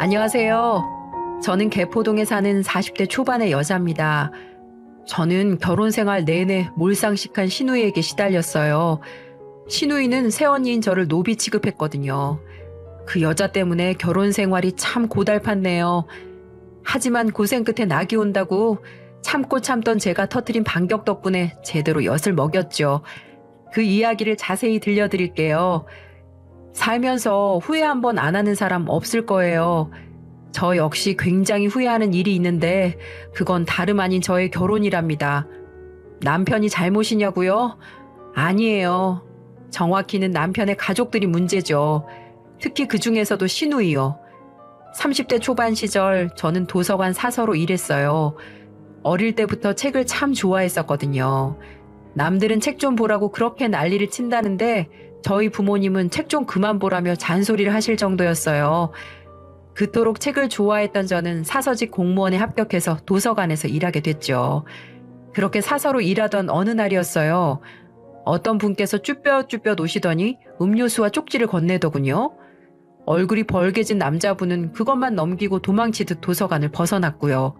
안녕하세요. 저는 개포동에 사는 40대 초반의 여자입니다. 저는 결혼 생활 내내 몰상식한 시누이에게 시달렸어요. 시누이는 새언니인 저를 노비 취급했거든요. 그 여자 때문에 결혼 생활이 참 고달팠네요. 하지만 고생 끝에 낙이 온다고 참고 참던 제가 터뜨린 반격 덕분에 제대로 엿을 먹였죠. 그 이야기를 자세히 들려드릴게요. 살면서 후회 한 번 안 하는 사람 없을 거예요. 저 역시 굉장히 후회하는 일이 있는데 그건 다름 아닌 저의 결혼이랍니다. 남편이 잘못이냐고요? 아니에요. 정확히는 남편의 가족들이 문제죠. 특히 그 중에서도 시누이요. 30대 초반 시절 저는 도서관 사서로 일했어요. 어릴 때부터 책을 참 좋아했었거든요. 남들은 책 좀 보라고 그렇게 난리를 친다는데 저희 부모님은 책 좀 그만 보라며 잔소리를 하실 정도였어요. 그토록 책을 좋아했던 저는 사서직 공무원에 합격해서 도서관에서 일하게 됐죠. 그렇게 사서로 일하던 어느 날이었어요. 어떤 분께서 쭈뼛쭈뼛 오시더니 음료수와 쪽지를 건네더군요. 얼굴이 벌개진 남자분은 그것만 넘기고 도망치듯 도서관을 벗어났고요.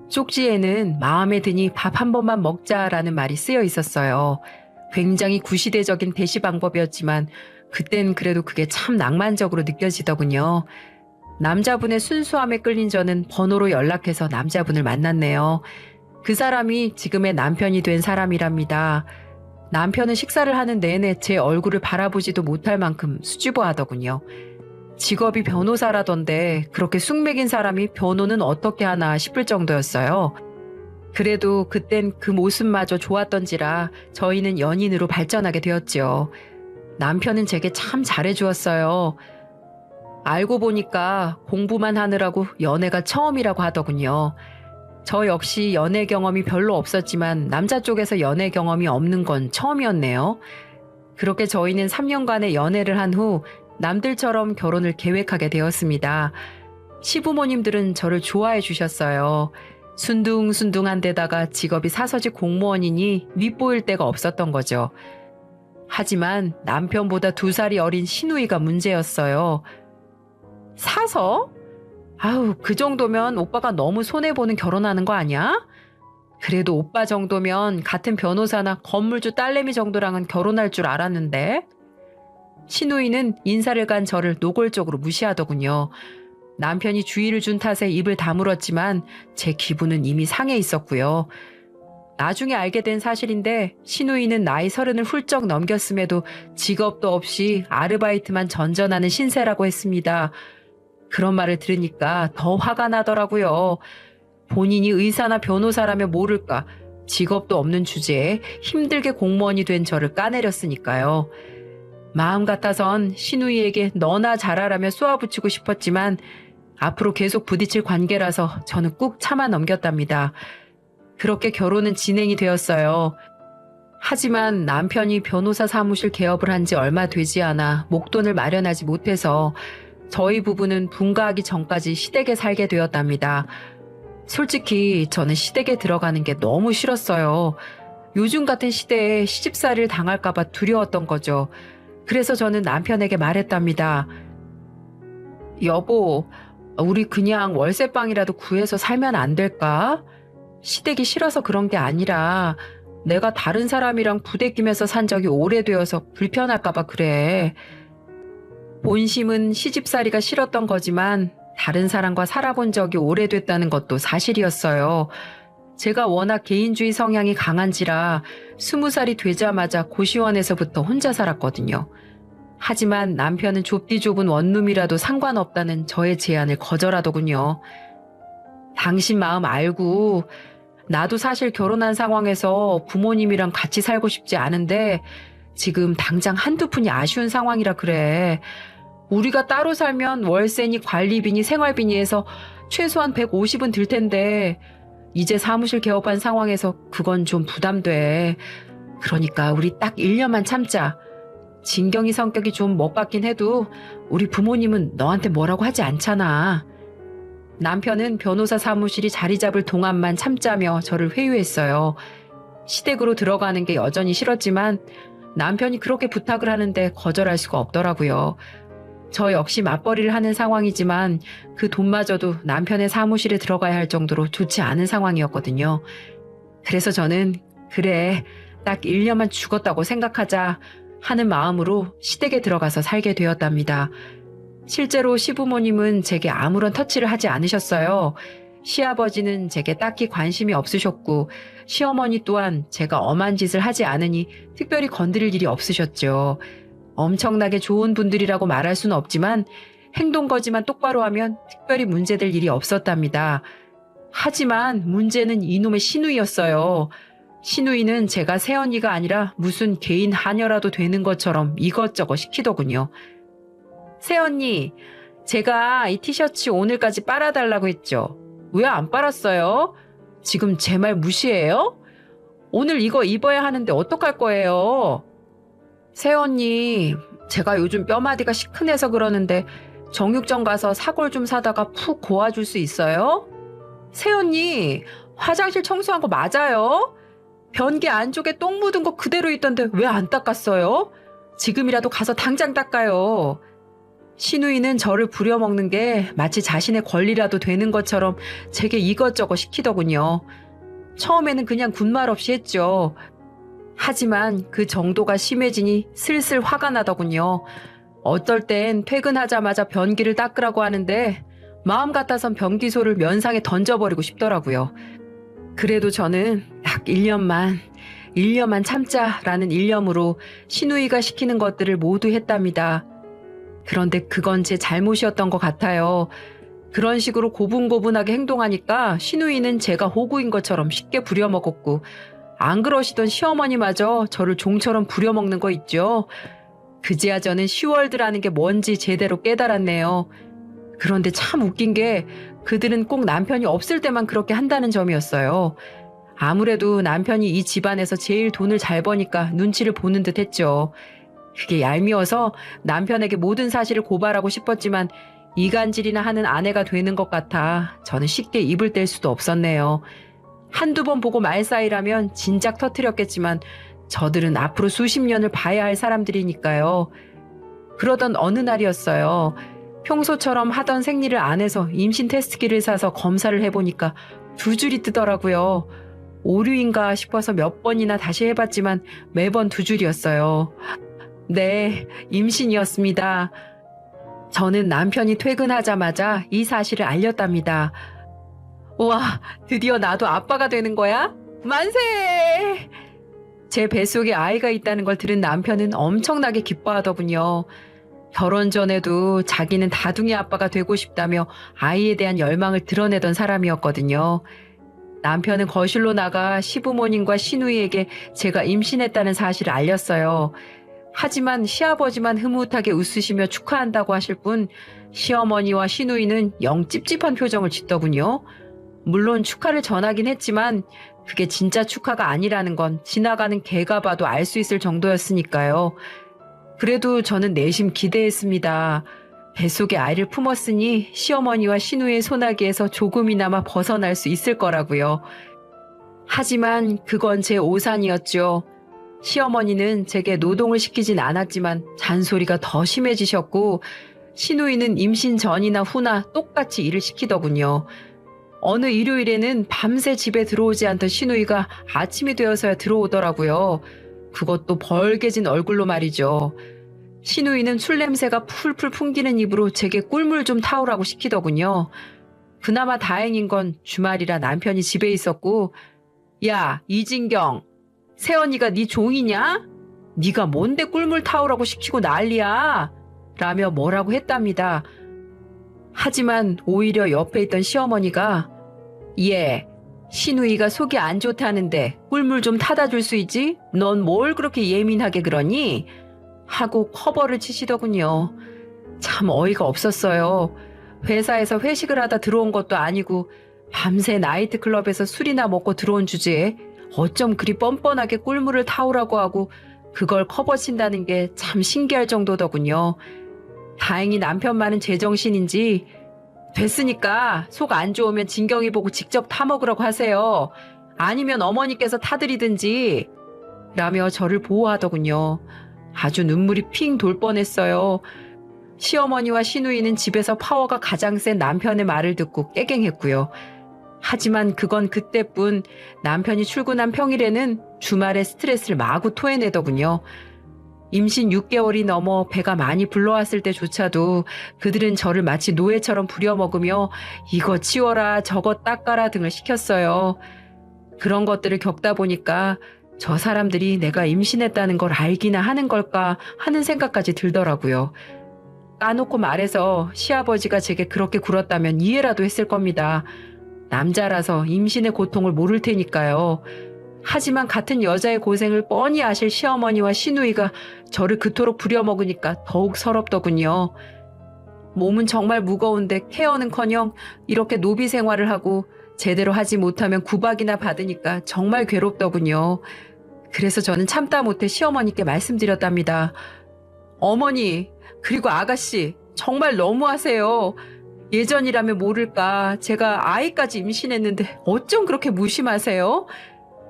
쪽지에는 마음에 드니 밥 한 번만 먹자라는 말이 쓰여 있었어요. 굉장히 구시대적인 대시 방법이었지만 그땐 그래도 그게 참 낭만적으로 느껴지더군요. 남자분의 순수함에 끌린 저는 번호로 연락해서 남자분을 만났네요. 그 사람이 지금의 남편이 된 사람이랍니다. 남편은 식사를 하는 내내 제 얼굴을 바라보지도 못할 만큼 수줍어하더군요. 직업이 변호사라던데 그렇게 쑥맥인 사람이 변호는 어떻게 하나 싶을 정도였어요. 그래도 그땐 그 모습마저 좋았던지라 저희는 연인으로 발전하게 되었지요. 남편은 제게 참 잘해주었어요. 알고 보니까 공부만 하느라고 연애가 처음이라고 하더군요. 저 역시 연애 경험이 별로 없었지만 남자 쪽에서 연애 경험이 없는 건 처음이었네요. 그렇게 저희는 3년간의 연애를 한 후 남들처럼 결혼을 계획하게 되었습니다. 시부모님들은 저를 좋아해 주셨어요. 순둥순둥한 데다가 직업이 사서직 공무원이니 윗보일 데가 없었던 거죠. 하지만 남편보다 2살이 어린 시누이가 문제였어요. 사서? 아우, 그 정도면 오빠가 너무 손해보는 결혼하는 거 아니야? 그래도 오빠 정도면 같은 변호사나 건물주 딸내미 정도랑은 결혼할 줄 알았는데. 시누이는 인사를 간 저를 노골적으로 무시하더군요. 남편이 주의를 준 탓에 입을 다물었지만 제 기분은 이미 상해 있었고요. 나중에 알게 된 사실인데 시누이는 나이 30을 훌쩍 넘겼음에도 직업도 없이 아르바이트만 전전하는 신세라고 했습니다. 그런 말을 들으니까 더 화가 나더라고요. 본인이 의사나 변호사라면 모를까 직업도 없는 주제에 힘들게 공무원이 된 저를 까내렸으니까요. 마음 같아선 시누이에게 너나 잘하라며 쏘아붙이고 싶었지만 앞으로 계속 부딪힐 관계라서 저는 꾹 참아 넘겼답니다. 그렇게 결혼은 진행이 되었어요. 하지만 남편이 변호사 사무실 개업을 한 지 얼마 되지 않아 목돈을 마련하지 못해서 저희 부부는 분가하기 전까지 시댁에 살게 되었답니다. 솔직히 저는 시댁에 들어가는 게 너무 싫었어요. 요즘 같은 시대에 시집살이를 당할까봐 두려웠던 거죠. 그래서 저는 남편에게 말했답니다. 여보, 우리 그냥 월세방이라도 구해서 살면 안 될까? 시댁이 싫어서 그런 게 아니라 내가 다른 사람이랑 부대끼면서 산 적이 오래되어서 불편할까봐 그래. 본심은 시집살이가 싫었던 거지만 다른 사람과 살아본 적이 오래됐다는 것도 사실이었어요. 제가 워낙 개인주의 성향이 강한지라 20살이 되자마자 고시원에서부터 혼자 살았거든요. 하지만 남편은 좁디 좁은 원룸이라도 상관없다는 저의 제안을 거절하더군요. 당신 마음 알고 나도 사실 결혼한 상황에서 부모님이랑 같이 살고 싶지 않은데 지금 당장 한두 푼이 아쉬운 상황이라 그래. 우리가 따로 살면 월세니 관리비니 생활비니 해서 최소한 150은 들 텐데 이제 사무실 개업한 상황에서 그건 좀 부담돼. 그러니까 우리 딱 1년만 참자. 진경이 성격이 좀 멋같긴 해도 우리 부모님은 너한테 뭐라고 하지 않잖아. 남편은 변호사 사무실이 자리 잡을 동안만 참자며 저를 회유했어요. 시댁으로 들어가는 게 여전히 싫었지만 남편이 그렇게 부탁을 하는데 거절할 수가 없더라고요. 저 역시 맞벌이를 하는 상황이지만 그 돈마저도 남편의 사무실에 들어가야 할 정도로 좋지 않은 상황이었거든요. 그래서 저는 그래, 딱 1년만 죽었다고 생각하자 하는 마음으로 시댁에 들어가서 살게 되었답니다. 실제로 시부모님은 제게 아무런 터치를 하지 않으셨어요. 시아버지는 제게 딱히 관심이 없으셨고 시어머니 또한 제가 엄한 짓을 하지 않으니 특별히 건드릴 일이 없으셨죠. 엄청나게 좋은 분들이라고 말할 수는 없지만 행동 거지만 똑바로 하면 특별히 문제될 일이 없었답니다. 하지만 문제는 이놈의 시누이였어요. 시누이는 제가 새언니가 아니라 무슨 개인 하녀라도 되는 것처럼 이것저것 시키더군요. 새언니, 제가 이 티셔츠 오늘까지 빨아달라고 했죠. 왜 안 빨았어요? 지금 제 말 무시해요? 오늘 이거 입어야 하는데 어떡할 거예요? 새언니, 제가 요즘 뼈마디가 시큰해서 그러는데 정육점 가서 사골 좀 사다가 푹 고아줄 수 있어요? 새언니, 화장실 청소한 거 맞아요? 변기 안쪽에 똥 묻은 거 그대로 있던데 왜 안 닦았어요? 지금이라도 가서 당장 닦아요. 시누이는 저를 부려먹는 게 마치 자신의 권리라도 되는 것처럼 제게 이것저것 시키더군요. 처음에는 그냥 군말 없이 했죠. 하지만 그 정도가 심해지니 슬슬 화가 나더군요. 어떨 땐 퇴근하자마자 변기를 닦으라고 하는데 마음 같아선 변기소를 면상에 던져버리고 싶더라고요. 그래도 저는 딱 1년만 참자라는 일념으로 시누이가 시키는 것들을 모두 했답니다. 그런데 그건 제 잘못이었던 것 같아요. 그런 식으로 고분고분하게 행동하니까 시누이는 제가 호구인 것처럼 쉽게 부려먹었고 안 그러시던 시어머니마저 저를 종처럼 부려먹는 거 있죠. 그제야 저는 시월드라는 게 뭔지 제대로 깨달았네요. 그런데 참 웃긴 게 그들은 꼭 남편이 없을 때만 그렇게 한다는 점이었어요. 아무래도 남편이 이 집안에서 제일 돈을 잘 버니까 눈치를 보는 듯 했죠. 그게 얄미워서 남편에게 모든 사실을 고발하고 싶었지만 이간질이나 하는 아내가 되는 것 같아 저는 쉽게 입을 뗄 수도 없었네요. 한두 번 보고 말 사이라면 진작 터뜨렸겠지만 저들은 앞으로 수십 년을 봐야 할 사람들이니까요. 그러던 어느 날이었어요. 평소처럼 하던 생리를 안 해서 임신 테스트기를 사서 검사를 해보니까 2줄이 뜨더라고요. 오류인가 싶어서 몇 번이나 다시 해봤지만 매번 2줄이었어요. 네, 임신이었습니다. 저는 남편이 퇴근하자마자 이 사실을 알렸답니다. 우와, 드디어 나도 아빠가 되는 거야? 만세! 제 뱃속에 아이가 있다는 걸 들은 남편은 엄청나게 기뻐하더군요. 결혼 전에도 자기는 다둥이 아빠가 되고 싶다며 아이에 대한 열망을 드러내던 사람이었거든요. 남편은 거실로 나가 시부모님과 시누이에게 제가 임신했다는 사실을 알렸어요. 하지만 시아버지만 흐뭇하게 웃으시며 축하한다고 하실 뿐 시어머니와 시누이는 영 찝찝한 표정을 짓더군요. 물론 축하를 전하긴 했지만 그게 진짜 축하가 아니라는 건 지나가는 개가 봐도 알 수 있을 정도였으니까요. 그래도 저는 내심 기대했습니다. 뱃속에 아이를 품었으니 시어머니와 시누이의 소나기에서 조금이나마 벗어날 수 있을 거라고요. 하지만 그건 제 오산이었죠. 시어머니는 제게 노동을 시키진 않았지만 잔소리가 더 심해지셨고 시누이는 임신 전이나 후나 똑같이 일을 시키더군요. 어느 일요일에는 밤새 집에 들어오지 않던 시누이가 아침이 되어서야 들어오더라고요. 그것도 벌개진 얼굴로 말이죠. 시누이는 술 냄새가 풀풀 풍기는 입으로 제게 꿀물 좀 타오라고 시키더군요. 그나마 다행인 건 주말이라 남편이 집에 있었고 야, 이진경, 새언니가 네 종이냐? 네가 뭔데 꿀물 타오라고 시키고 난리야? 라며 뭐라고 했답니다. 하지만 오히려 옆에 있던 시어머니가 예, 시누이가 속이 안 좋다는데 꿀물 좀 타다 줄 수 있지? 넌 뭘 그렇게 예민하게 그러니? 하고 커버를 치시더군요. 참 어이가 없었어요. 회사에서 회식을 하다 들어온 것도 아니고 밤새 나이트클럽에서 술이나 먹고 들어온 주제에 어쩜 그리 뻔뻔하게 꿀물을 타오라고 하고 그걸 커버 친다는 게 참 신기할 정도더군요. 다행히 남편 말은 제정신인지 됐으니까 속 안 좋으면 진경이 보고 직접 타먹으라고 하세요. 아니면 어머니께서 타드리든지 라며 저를 보호하더군요. 아주 눈물이 핑 돌 뻔했어요. 시어머니와 시누이는 집에서 파워가 가장 센 남편의 말을 듣고 깨갱했고요. 하지만 그건 그때뿐. 남편이 출근한 평일에는 주말에 스트레스를 마구 토해내더군요. 임신 6개월이 넘어 배가 많이 불러왔을 때조차도 그들은 저를 마치 노예처럼 부려먹으며 이거 치워라 저거 닦아라 등을 시켰어요. 그런 것들을 겪다 보니까 저 사람들이 내가 임신했다는 걸 알기나 하는 걸까 하는 생각까지 들더라고요. 까놓고 말해서 시아버지가 제게 그렇게 굴었다면 이해라도 했을 겁니다. 남자라서 임신의 고통을 모를 테니까요. 하지만 같은 여자의 고생을 뻔히 아실 시어머니와 시누이가 저를 그토록 부려먹으니까 더욱 서럽더군요. 몸은 정말 무거운데 케어는커녕 이렇게 노비 생활을 하고 제대로 하지 못하면 구박이나 받으니까 정말 괴롭더군요. 그래서 저는 참다 못해 시어머니께 말씀드렸답니다. 어머니, 그리고 아가씨, 정말 너무하세요. 예전이라면 모를까 제가 아이까지 임신했는데 어쩜 그렇게 무심하세요?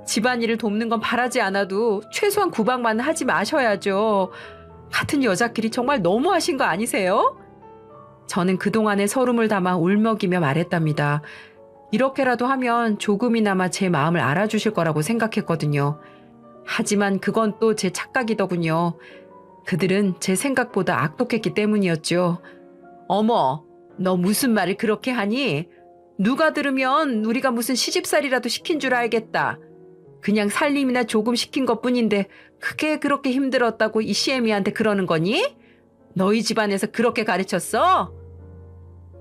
집안일을 돕는 건 바라지 않아도 최소한 구박만 하지 마셔야죠. 같은 여자끼리 정말 너무하신 거 아니세요? 저는 그동안의 서름을 담아 울먹이며 말했답니다. 이렇게라도 하면 조금이나마 제 마음을 알아주실 거라고 생각했거든요. 하지만 그건 또 제 착각이더군요. 그들은 제 생각보다 악독했기 때문이었죠. 어머, 너 무슨 말을 그렇게 하니? 누가 들으면 우리가 무슨 시집살이라도 시킨 줄 알겠다. 그냥 살림이나 조금 시킨 것뿐인데 그게 그렇게 힘들었다고 이 시애미한테 그러는 거니? 너희 집안에서 그렇게 가르쳤어?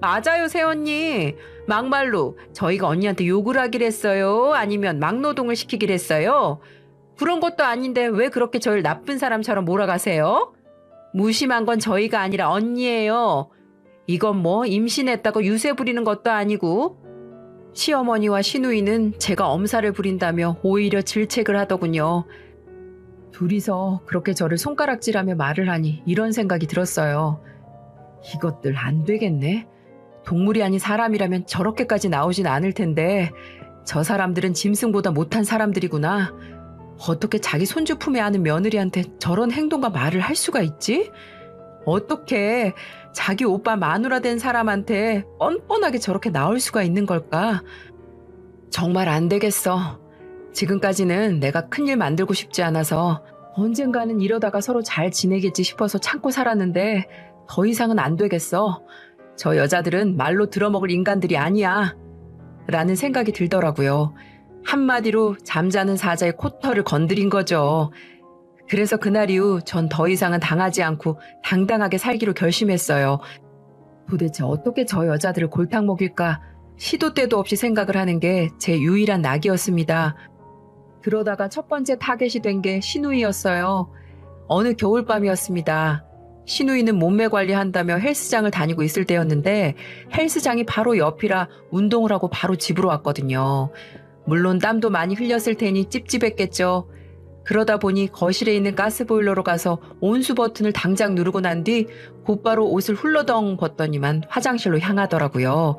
맞아요, 새언니. 막말로 저희가 언니한테 욕을 하길 했어요? 아니면 막노동을 시키길 했어요? 그런 것도 아닌데 왜 그렇게 저를 나쁜 사람처럼 몰아가세요? 무심한 건 저희가 아니라 언니예요. 이건 뭐 임신했다고 유세 부리는 것도 아니고. 시어머니와 시누이는 제가 엄살을 부린다며 오히려 질책을 하더군요. 둘이서 그렇게 저를 손가락질하며 말을 하니 이런 생각이 들었어요. 이것들 안 되겠네. 동물이 아닌 사람이라면 저렇게까지 나오진 않을 텐데 저 사람들은 짐승보다 못한 사람들이구나. 어떻게 자기 손주 품에 안은 며느리한테 저런 행동과 말을 할 수가 있지? 어떻게 자기 오빠 마누라 된 사람한테 뻔뻔하게 저렇게 나올 수가 있는 걸까? 정말 안 되겠어. 지금까지는 내가 큰일 만들고 싶지 않아서 언젠가는 이러다가 서로 잘 지내겠지 싶어서 참고 살았는데 더 이상은 안 되겠어. 저 여자들은 말로 들어먹을 인간들이 아니야. 라는 생각이 들더라고요. 한마디로 잠자는 사자의 코털을 건드린 거죠. 그래서 그날 이후 전 더 이상은 당하지 않고 당당하게 살기로 결심했어요. 도대체 어떻게 저 여자들을 골탕 먹일까 시도 때도 없이 생각을 하는 게 제 유일한 낙이었습니다. 그러다가 첫 번째 타겟이 된 게 시누이였어요. 어느 겨울밤이었습니다. 시누이는 몸매 관리한다며 헬스장을 다니고 있을 때였는데 헬스장이 바로 옆이라 운동을 하고 바로 집으로 왔거든요. 물론 땀도 많이 흘렸을 테니 찝찝했겠죠. 그러다 보니 거실에 있는 가스보일러로 가서 온수 버튼을 당장 누르고 난 뒤 곧바로 옷을 훌러덩 벗더니만 화장실로 향하더라고요.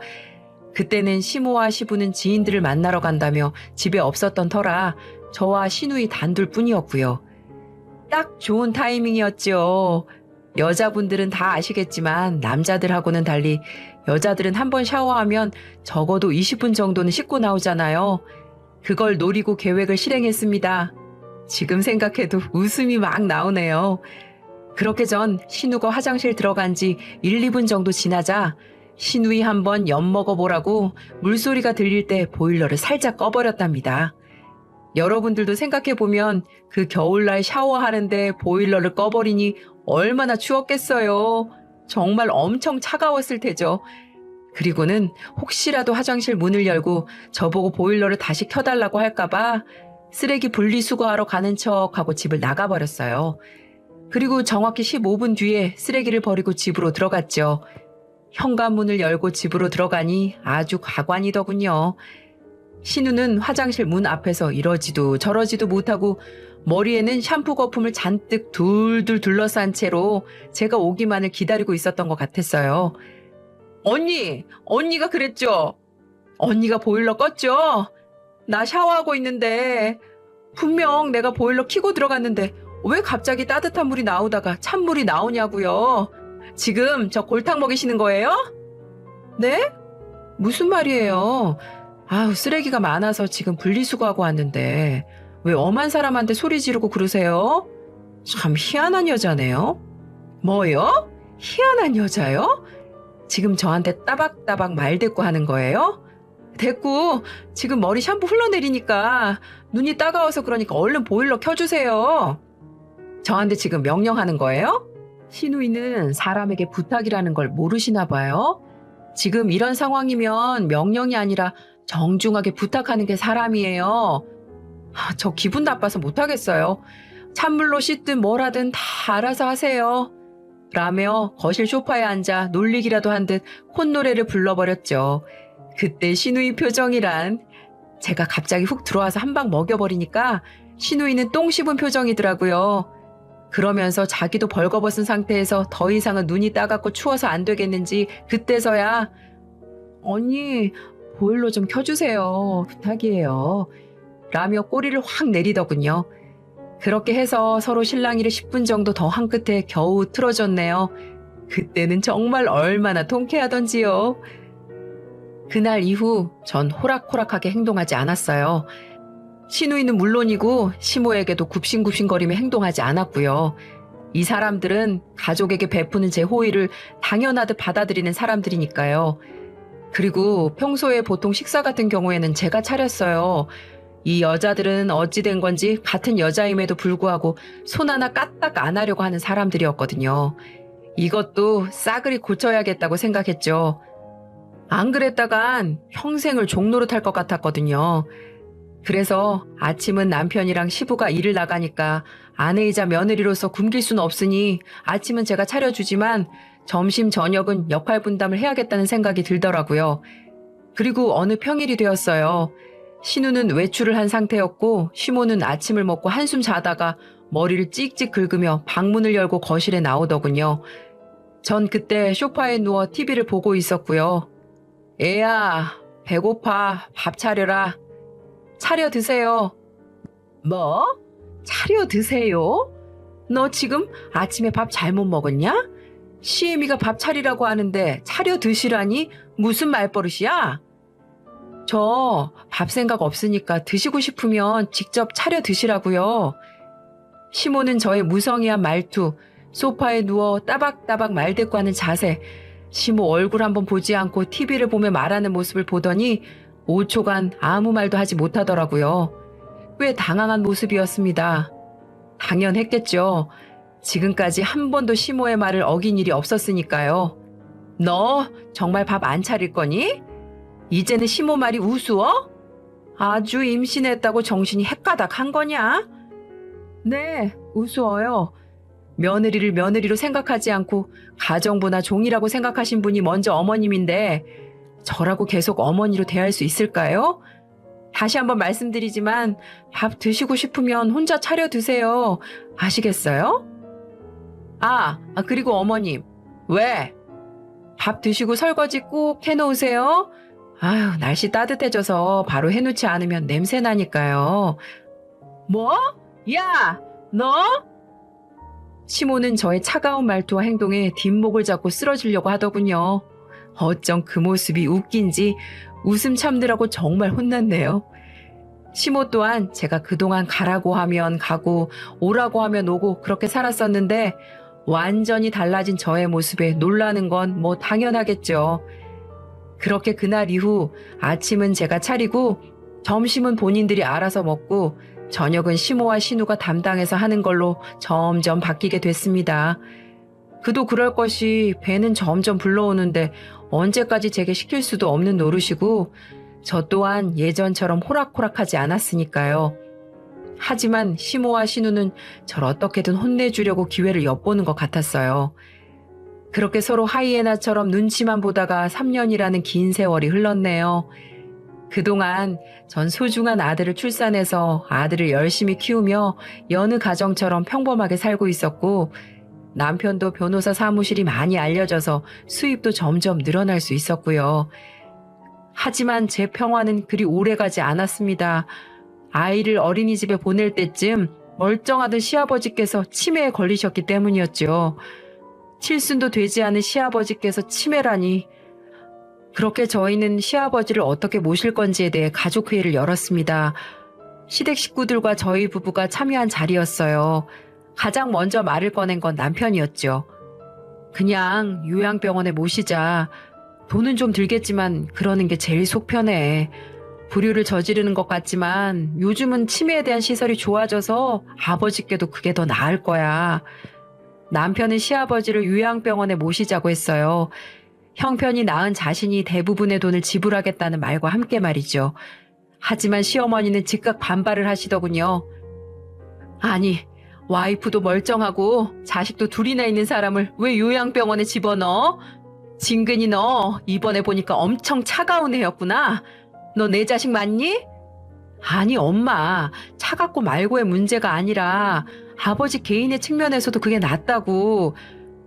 그때는 시모와 시부는 지인들을 만나러 간다며 집에 없었던 터라 저와 시누이 단둘뿐이었고요. 딱 좋은 타이밍이었죠. 여자분들은 다 아시겠지만 남자들하고는 달리 여자들은 한 번 샤워하면 적어도 20분 정도는 씻고 나오잖아요. 그걸 노리고 계획을 실행했습니다. 지금 생각해도 웃음이 막 나오네요. 그렇게 전 신우가 화장실 들어간 지 1, 2분 정도 지나자 시누이 한번 엿먹어보라고 물소리가 들릴 때 보일러를 살짝 꺼버렸답니다. 여러분들도 생각해보면 그 겨울날 샤워하는데 보일러를 꺼버리니 얼마나 추웠겠어요. 정말 엄청 차가웠을 테죠. 그리고는 혹시라도 화장실 문을 열고 저보고 보일러를 다시 켜달라고 할까봐 쓰레기 분리수거하러 가는 척하고 집을 나가버렸어요. 그리고 정확히 15분 뒤에 쓰레기를 버리고 집으로 들어갔죠. 현관문을 열고 집으로 들어가니 아주 가관이더군요. 신우는 화장실 문 앞에서 이러지도 저러지도 못하고 머리에는 샴푸 거품을 잔뜩 둘둘 둘러싼 채로 제가 오기만을 기다리고 있었던 것 같았어요. 언니가 그랬죠? 언니가 보일러 껐죠? 나 샤워하고 있는데 분명 내가 보일러 켜고 들어갔는데 왜 갑자기 따뜻한 물이 나오다가 찬물이 나오냐고요? 지금 저 골탕 먹이시는 거예요? 네? 무슨 말이에요? 아우, 쓰레기가 많아서 지금 분리수거하고 왔는데 왜 엄한 사람한테 소리 지르고 그러세요? 참 희한한 여자네요. 뭐요? 희한한 여자요? 지금 저한테 따박따박 말대꾸 하는 거예요? 됐고, 지금 머리 샴푸 흘러내리니까 눈이 따가워서 그러니까 얼른 보일러 켜주세요. 저한테 지금 명령하는 거예요? 시누이는 사람에게 부탁이라는 걸 모르시나 봐요. 지금 이런 상황이면 명령이 아니라 정중하게 부탁하는 게 사람이에요. 저 기분 나빠서 못하겠어요. 찬물로 씻든 뭘 하든 다 알아서 하세요. 라며 거실 소파에 앉아 놀리기라도 한 듯 콧노래를 불러버렸죠. 그때 시누이 표정이란, 제가 갑자기 훅 들어와서 한 방 먹여버리니까 시누이는 똥 씹은 표정이더라고요. 그러면서 자기도 벌거벗은 상태에서 더 이상은 눈이 따갑고 추워서 안 되겠는지 그때서야 언니 보일러 좀 켜주세요. 부탁이에요. 라며 꼬리를 확 내리더군요. 그렇게 해서 서로 실랑이를 10분 정도 더 한 끝에 겨우 틀어줬네요. 그때는 정말 얼마나 통쾌하던지요. 그날 이후 전 호락호락하게 행동하지 않았어요. 시누이는 물론이고 시모에게도 굽신굽신거리며 행동하지 않았고요. 이 사람들은 가족에게 베푸는 제 호의를 당연하듯 받아들이는 사람들이니까요. 그리고 평소에 보통 식사 같은 경우에는 제가 차렸어요. 이 여자들은 어찌 된 건지 같은 여자임에도 불구하고 손 하나 까딱 안 하려고 하는 사람들이었거든요. 이것도 싸그리 고쳐야겠다고 생각했죠. 안 그랬다간 평생을 종노릇할 것 같았거든요. 그래서 아침은 남편이랑 시부가 일을 나가니까 아내이자 며느리로서 굶길 수는 없으니 아침은 제가 차려주지만 점심 저녁은 역할 분담을 해야겠다는 생각이 들더라고요. 그리고 어느 평일이 되었어요. 신우는 외출을 한 상태였고 시모는 아침을 먹고 한숨 자다가 머리를 찍찍 긁으며 방문을 열고 거실에 나오더군요. 전 그때 소파에 누워 TV를 보고 있었고요. 애야, 배고파. 밥 차려라. 차려 드세요. 뭐? 차려 드세요? 너 지금 아침에 밥 잘못 먹었냐? 시애미가 밥 차리라고 하는데 차려 드시라니? 무슨 말버릇이야? 저 밥 생각 없으니까 드시고 싶으면 직접 차려 드시라고요. 시모는 저의 무성의한 말투, 소파에 누워 따박따박 말대꾸하는 자세, 시모 얼굴 한번 보지 않고 TV를 보며 말하는 모습을 보더니 5초간 아무 말도 하지 못하더라고요. 꽤 당황한 모습이었습니다. 당연했겠죠. 지금까지 한 번도 시모의 말을 어긴 일이 없었으니까요. 너 정말 밥 안 차릴 거니? 이제는 시모 말이 우스워? 아주 임신했다고 정신이 헷가닥한 거냐? 네, 우스워요. 며느리를 며느리로 생각하지 않고 가정부나 종이라고 생각하신 분이 먼저 어머님인데 저라고 계속 어머니로 대할 수 있을까요? 다시 한번 말씀드리지만 밥 드시고 싶으면 혼자 차려 드세요. 아시겠어요? 그리고 어머님. 왜? 밥 드시고 설거지 꼭 해놓으세요. 아유, 날씨 따뜻해져서 바로 해놓지 않으면 냄새 나니까요. 뭐? 야, 너? 시모는 저의 차가운 말투와 행동에 뒷목을 잡고 쓰러지려고 하더군요. 어쩜 그 모습이 웃긴지 웃음 참느라고 정말 혼났네요. 시모 또한 제가 그동안 가라고 하면 가고 오라고 하면 오고 그렇게 살았었는데 완전히 달라진 저의 모습에 놀라는 건 뭐 당연하겠죠. 그렇게 그날 이후 아침은 제가 차리고 점심은 본인들이 알아서 먹고 저녁은 시모와 신우가 담당해서 하는 걸로 점점 바뀌게 됐습니다. 그도 그럴 것이 배는 점점 불러오는데 언제까지 제게 시킬 수도 없는 노릇이고 저 또한 예전처럼 호락호락하지 않았으니까요. 하지만 시모와 신우는 절 어떻게든 혼내주려고 기회를 엿보는 것 같았어요. 그렇게 서로 하이에나처럼 눈치만 보다가 3년이라는 긴 세월이 흘렀네요. 그동안 전 소중한 아들을 출산해서 아들을 열심히 키우며 여느 가정처럼 평범하게 살고 있었고 남편도 변호사 사무실이 많이 알려져서 수입도 점점 늘어날 수 있었고요. 하지만 제 평화는 그리 오래가지 않았습니다. 아이를 어린이집에 보낼 때쯤 멀쩡하던 시아버지께서 치매에 걸리셨기 때문이었죠. 칠순도 되지 않은 시아버지께서 치매라니. 그렇게 저희는 시아버지를 어떻게 모실 건지에 대해 가족회의를 열었습니다. 시댁 식구들과 저희 부부가 참여한 자리였어요. 가장 먼저 말을 꺼낸 건 남편이었죠. 그냥 요양병원에 모시자. 돈은 좀 들겠지만 그러는 게 제일 속 편해. 불효를 저지르는 것 같지만 요즘은 치매에 대한 시설이 좋아져서 아버지께도 그게 더 나을 거야. 남편은 시아버지를 요양병원에 모시자고 했어요. 형편이 나은 자신이 대부분의 돈을 지불하겠다는 말과 함께 말이죠. 하지만 시어머니는 즉각 반발을 하시더군요. 아니, 와이프도 멀쩡하고 자식도 둘이나 있는 사람을 왜 요양병원에 집어넣어? 진근이 너 이번에 보니까 엄청 차가운 애였구나. 너 내 자식 맞니? 아니 엄마, 차갑고 말고의 문제가 아니라 아버지 개인의 측면에서도 그게 낫다고.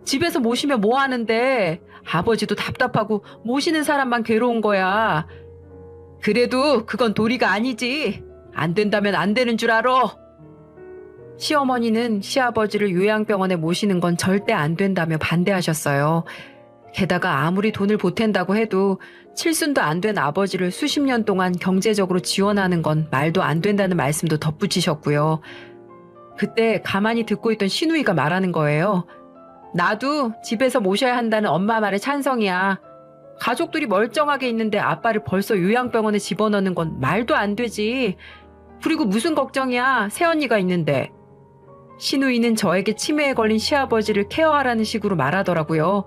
집에서 모시면 뭐 하는데 아버지도 답답하고 모시는 사람만 괴로운 거야. 그래도 그건 도리가 아니지. 안 된다면 안 되는 줄 알아. 시어머니는 시아버지를 요양병원에 모시는 건 절대 안 된다며 반대하셨어요. 게다가 아무리 돈을 보탠다고 해도 칠순도 안 된 아버지를 수십 년 동안 경제적으로 지원하는 건 말도 안 된다는 말씀도 덧붙이셨고요. 그때 가만히 듣고 있던 시누이가 말하는 거예요. 나도 집에서 모셔야 한다는 엄마 말에 찬성이야. 가족들이 멀쩡하게 있는데 아빠를 벌써 요양병원에 집어넣는 건 말도 안 되지. 그리고 무슨 걱정이야. 새언니가 있는데. 시누이는 저에게 치매에 걸린 시아버지를 케어하라는 식으로 말하더라고요.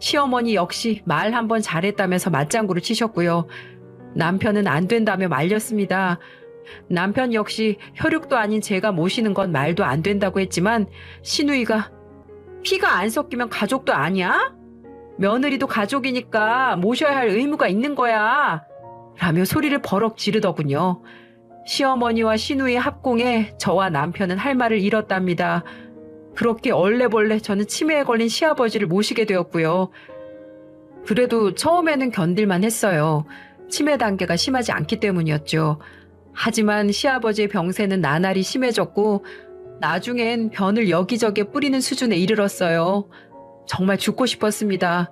시어머니 역시 말 한번 잘했다면서 맞장구를 치셨고요. 남편은 안 된다며 말렸습니다. 남편 역시 혈육도 아닌 제가 모시는 건 말도 안 된다고 했지만 시누이가 피가 안 섞이면 가족도 아니야? 며느리도 가족이니까 모셔야 할 의무가 있는 거야. 라며 소리를 버럭 지르더군요. 시어머니와 시누이의 합공에 저와 남편은 할 말을 잃었답니다. 그렇게 얼레벌레 저는 치매에 걸린 시아버지를 모시게 되었고요. 그래도 처음에는 견딜만 했어요. 치매 단계가 심하지 않기 때문이었죠. 하지만 시아버지의 병세는 나날이 심해졌고 나중엔 변을 여기저기에 뿌리는 수준에 이르렀어요. 정말 죽고 싶었습니다.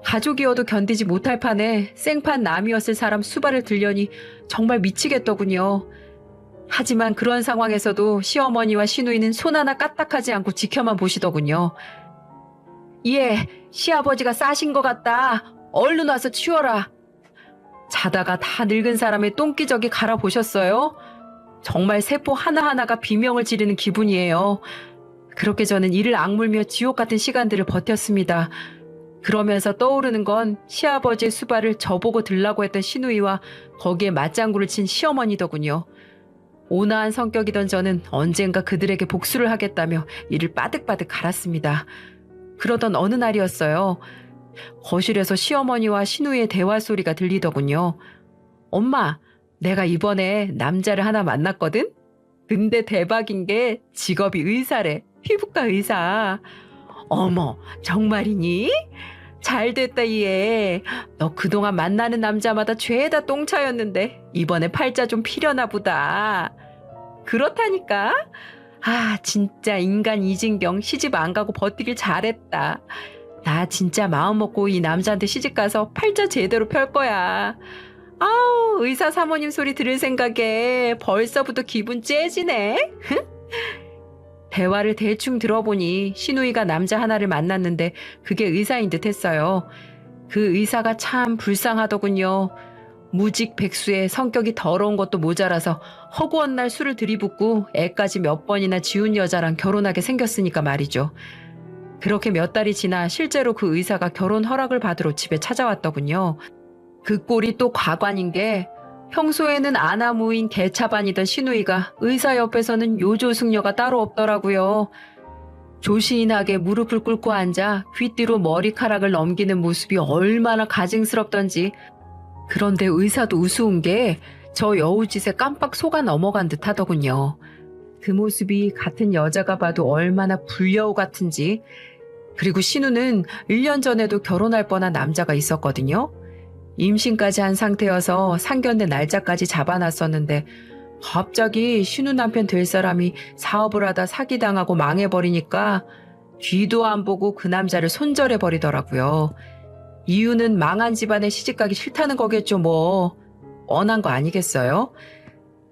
가족이어도 견디지 못할 판에 생판 남이었을 사람 수발을 들려니 정말 미치겠더군요. 하지만 그런 상황에서도 시어머니와 시누이는 손 하나 까딱하지 않고 지켜만 보시더군요. 예, 시아버지가 싸신 것 같다. 얼른 와서 치워라. 자다가 다 늙은 사람의 똥기저귀 갈아보셨어요? 정말 세포 하나하나가 비명을 지르는 기분이에요. 그렇게 저는 이를 악물며 지옥 같은 시간들을 버텼습니다. 그러면서 떠오르는 건 시아버지의 수발을 저보고 들라고 했던 시누이와 거기에 맞장구를 친 시어머니더군요. 온화한 성격이던 저는 언젠가 그들에게 복수를 하겠다며 이를 빠득빠득 갈았습니다. 그러던 어느 날이었어요. 거실에서 시어머니와 시누이의 대화 소리가 들리더군요. 엄마, 내가 이번에 남자를 하나 만났거든? 근데 대박인 게 직업이 의사래. 피부과 의사. 어머, 정말이니? 잘됐다 얘. 너 그동안 만나는 남자마다 죄다 똥차였는데 이번에 팔자 좀 피려나 보다. 그렇다니까? 아, 진짜 인간 이진경 시집 안 가고 버티길 잘했다. 나 진짜 마음 먹고 이 남자한테 시집 가서 팔자 제대로 펼 거야. 아우, 의사 사모님 소리 들을 생각에 벌써부터 기분 째지네. 대화를 대충 들어보니 시누이가 남자 하나를 만났는데 그게 의사인 듯 했어요. 그 의사가 참 불쌍하더군요. 무직 백수에 성격이 더러운 것도 모자라서 허구한 날 술을 들이붓고 애까지 몇 번이나 지운 여자랑 결혼하게 생겼으니까 말이죠. 그렇게 몇 달이 지나 실제로 그 의사가 결혼 허락을 받으러 집에 찾아왔더군요. 그 꼴이 또 과관인 게 평소에는 아나무인 개차반이던 시누이가 의사 옆에서는 요조숙녀가 따로 없더라고요. 조신하게 무릎을 꿇고 앉아 귀뒤로 머리카락을 넘기는 모습이 얼마나 가증스럽던지. 그런데 의사도 우스운 게 저 여우짓에 깜빡 속아 넘어간 듯 하더군요. 그 모습이 같은 여자가 봐도 얼마나 불여우 같은지. 그리고 신우는 1년 전에도 결혼할 뻔한 남자가 있었거든요. 임신까지 한 상태여서 상견례 날짜까지 잡아놨었는데 갑자기 신우 남편 될 사람이 사업을 하다 사기당하고 망해버리니까 뒤도 안 보고 그 남자를 손절해 버리더라고요. 이유는 망한 집안에 시집가기 싫다는 거겠죠, 뭐. 뻔한 거 아니겠어요?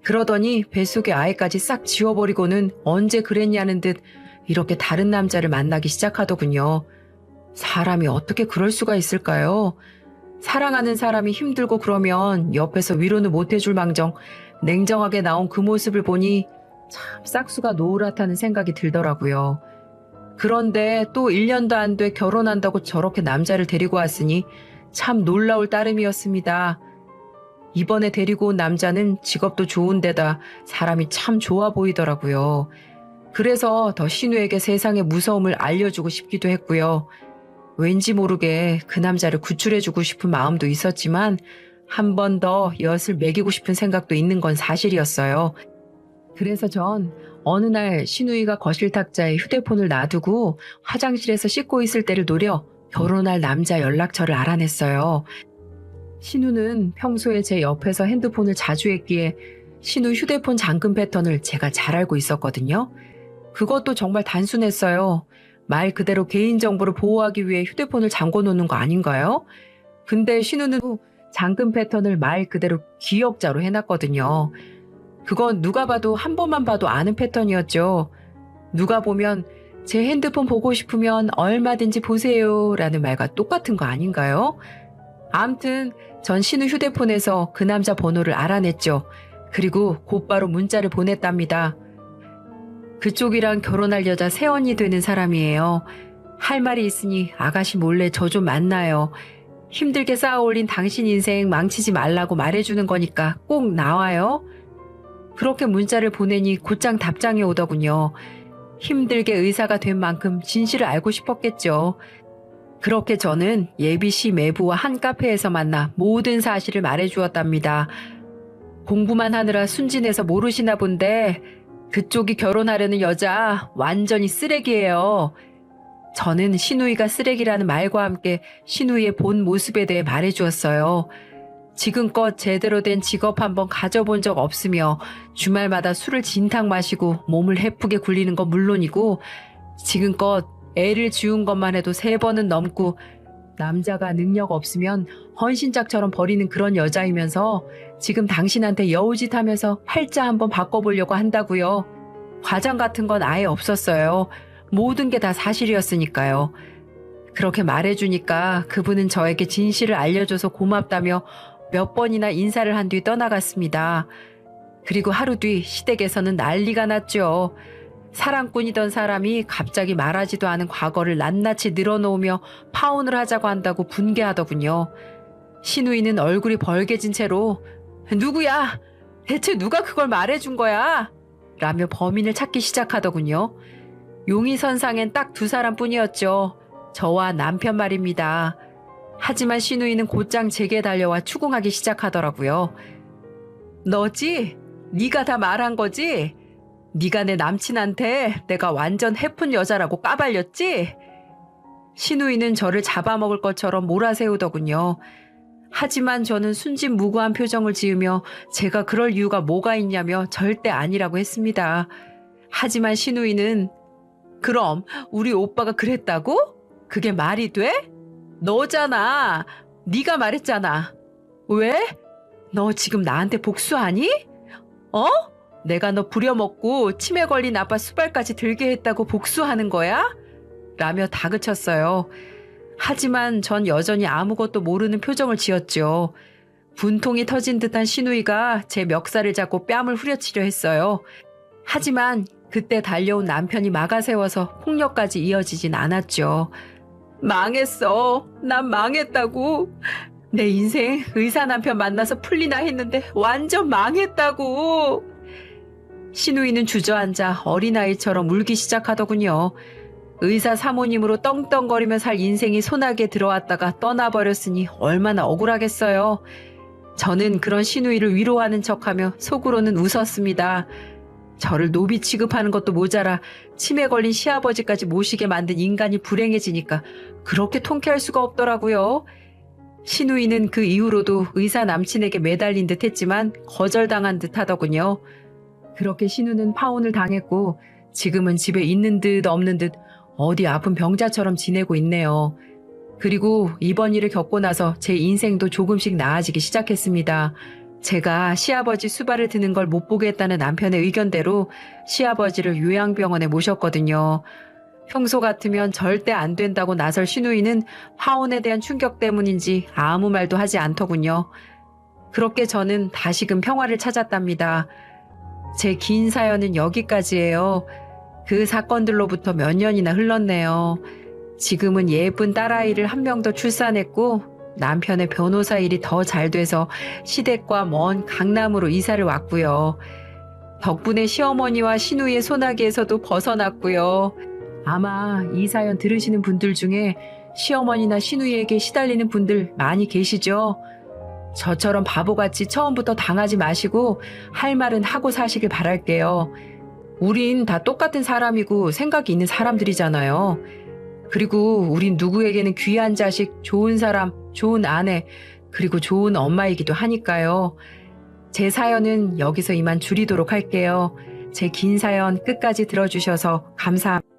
그러더니 뱃속의 아이까지 싹 지워버리고는 언제 그랬냐는 듯 이렇게 다른 남자를 만나기 시작하더군요. 사람이 어떻게 그럴 수가 있을까요? 사랑하는 사람이 힘들고 그러면 옆에서 위로는 못 해줄 망정 냉정하게 나온 그 모습을 보니 참 싹수가 노랗다는 생각이 들더라고요. 그런데 또 1년도 안 돼 결혼한다고 저렇게 남자를 데리고 왔으니 참 놀라울 따름이었습니다. 이번에 데리고 온 남자는 직업도 좋은데다 사람이 참 좋아 보이더라고요. 그래서 더 신우에게 세상의 무서움을 알려주고 싶기도 했고요. 왠지 모르게 그 남자를 구출해주고 싶은 마음도 있었지만 한 번 더 엿을 매기고 싶은 생각도 있는 건 사실이었어요. 그래서 전 어느 날 신우이가 거실 탁자에 휴대폰을 놔두고 화장실에서 씻고 있을 때를 노려 결혼할 남자 연락처를 알아냈어요. 신우는 평소에 제 옆에서 핸드폰을 자주 했기에 신우 휴대폰 잠금 패턴을 제가 잘 알고 있었거든요. 그것도 정말 단순했어요. 말 그대로 개인정보를 보호하기 위해 휴대폰을 잠궈 놓는 거 아닌가요? 근데 신우는 잠금 패턴을 말 그대로 기억자로 해놨거든요. 그건 누가 봐도 한 번만 봐도 아는 패턴이었죠. 누가 보면 제 핸드폰 보고 싶으면 얼마든지 보세요 라는 말과 똑같은 거 아닌가요? 암튼 전 신우 휴대폰에서 그 남자 번호를 알아냈죠. 그리고 곧바로 문자를 보냈답니다. 그쪽이랑 결혼할 여자 새언니 되는 사람이에요. 할 말이 있으니 아가씨 몰래 저 좀 만나요. 힘들게 쌓아올린 당신 인생 망치지 말라고 말해주는 거니까 꼭 나와요. 그렇게 문자를 보내니 곧장 답장이 오더군요. 힘들게 의사가 된 만큼 진실을 알고 싶었겠죠. 그렇게 저는 예비시 매부와 한 카페에서 만나 모든 사실을 말해주었답니다. 공부만 하느라 순진해서 모르시나 본데 그쪽이 결혼하려는 여자 완전히 쓰레기예요. 저는 신우이가 쓰레기라는 말과 함께 신우이의 본 모습에 대해 말해주었어요. 지금껏 제대로 된 직업 한번 가져본 적 없으며 주말마다 술을 진탕 마시고 몸을 해프게 굴리는 건 물론이고 지금껏 애를 지운 것만 해도 3번은 넘고 남자가 능력 없으면 헌신짝처럼 버리는 그런 여자이면서 지금 당신한테 여우짓 하면서 팔자 한번 바꿔보려고 한다고요. 과장 같은 건 아예 없었어요. 모든 게 다 사실이었으니까요. 그렇게 말해주니까 그분은 저에게 진실을 알려줘서 고맙다며 몇 번이나 인사를 한 뒤 떠나갔습니다. 그리고 하루 뒤 시댁에서는 난리가 났죠. 사랑꾼이던 사람이 갑자기 말하지도 않은 과거를 낱낱이 늘어놓으며 파혼을 하자고 한다고 분개하더군요. 신우이는 얼굴이 벌개진 채로 누구야? 대체 누가 그걸 말해준 거야? 라며 범인을 찾기 시작하더군요. 용의선상엔 딱 2사람뿐이었죠. 저와 남편 말입니다. 하지만 신우이는 곧장 제게 달려와 추궁하기 시작하더라고요. 너지? 네가 다 말한 거지? 네가 내 남친한테 내가 완전 해픈 여자라고 까발렸지? 신우이는 저를 잡아먹을 것처럼 몰아세우더군요. 하지만 저는 순진무구한 표정을 지으며 제가 그럴 이유가 뭐가 있냐며 절대 아니라고 했습니다. 하지만 신우이는 그럼 우리 오빠가 그랬다고? 그게 말이 돼? 너잖아. 네가 말했잖아. 왜? 너 지금 나한테 복수하니? 어? 내가 너 부려먹고 치매 걸린 아빠 수발까지 들게 했다고 복수하는 거야? 라며 다그쳤어요. 하지만 전 여전히 아무것도 모르는 표정을 지었죠. 분통이 터진 듯한 신우이가 제 멱살을 잡고 뺨을 후려치려 했어요. 하지만 그때 달려온 남편이 막아세워서 폭력까지 이어지진 않았죠. 망했어. 난 망했다고. 내 인생 의사 남편 만나서 풀리나 했는데 완전 망했다고. 신우이는 주저앉아 어린아이처럼 울기 시작하더군요. 의사 사모님으로 떵떵거리며 살 인생이 소나기에 들어왔다가 떠나버렸으니 얼마나 억울하겠어요. 저는 그런 신우이를 위로하는 척하며 속으로는 웃었습니다. 저를 노비 취급하는 것도 모자라 치매 걸린 시아버지까지 모시게 만든 인간이 불행해지니까 그렇게 통쾌할 수가 없더라고요. 신우이는 그 이후로도 의사 남친에게 매달린 듯 했지만 거절당한 듯 하더군요. 그렇게 신우는 파혼을 당했고 지금은 집에 있는 듯 없는 듯 어디 아픈 병자처럼 지내고 있네요. 그리고 이번 일을 겪고 나서 제 인생도 조금씩 나아지기 시작했습니다. 제가 시아버지 수발을 드는 걸 못 보게 했다는 남편의 의견대로 시아버지를 요양병원에 모셨거든요. 평소 같으면 절대 안 된다고 나설 시누이는 화혼에 대한 충격 때문인지 아무 말도 하지 않더군요. 그렇게 저는 다시금 평화를 찾았답니다. 제 긴 사연은 여기까지예요. 그 사건들로부터 몇 년이나 흘렀네요. 지금은 예쁜 딸아이를 한 명 더 출산했고 남편의 변호사 일이 더 잘 돼서 시댁과 먼 강남으로 이사를 왔고요. 덕분에 시어머니와 시누이의 소나기에서도 벗어났고요. 아마 이 사연 들으시는 분들 중에 시어머니나 시누이에게 시달리는 분들 많이 계시죠? 저처럼 바보같이 처음부터 당하지 마시고 할 말은 하고 사시길 바랄게요. 우린 다 똑같은 사람이고 생각이 있는 사람들이잖아요. 그리고 우린 누구에게는 귀한 자식, 좋은 사람, 좋은 아내, 그리고 좋은 엄마이기도 하니까요. 제 사연은 여기서 이만 줄이도록 할게요. 제 긴 사연 끝까지 들어주셔서 감사합니다.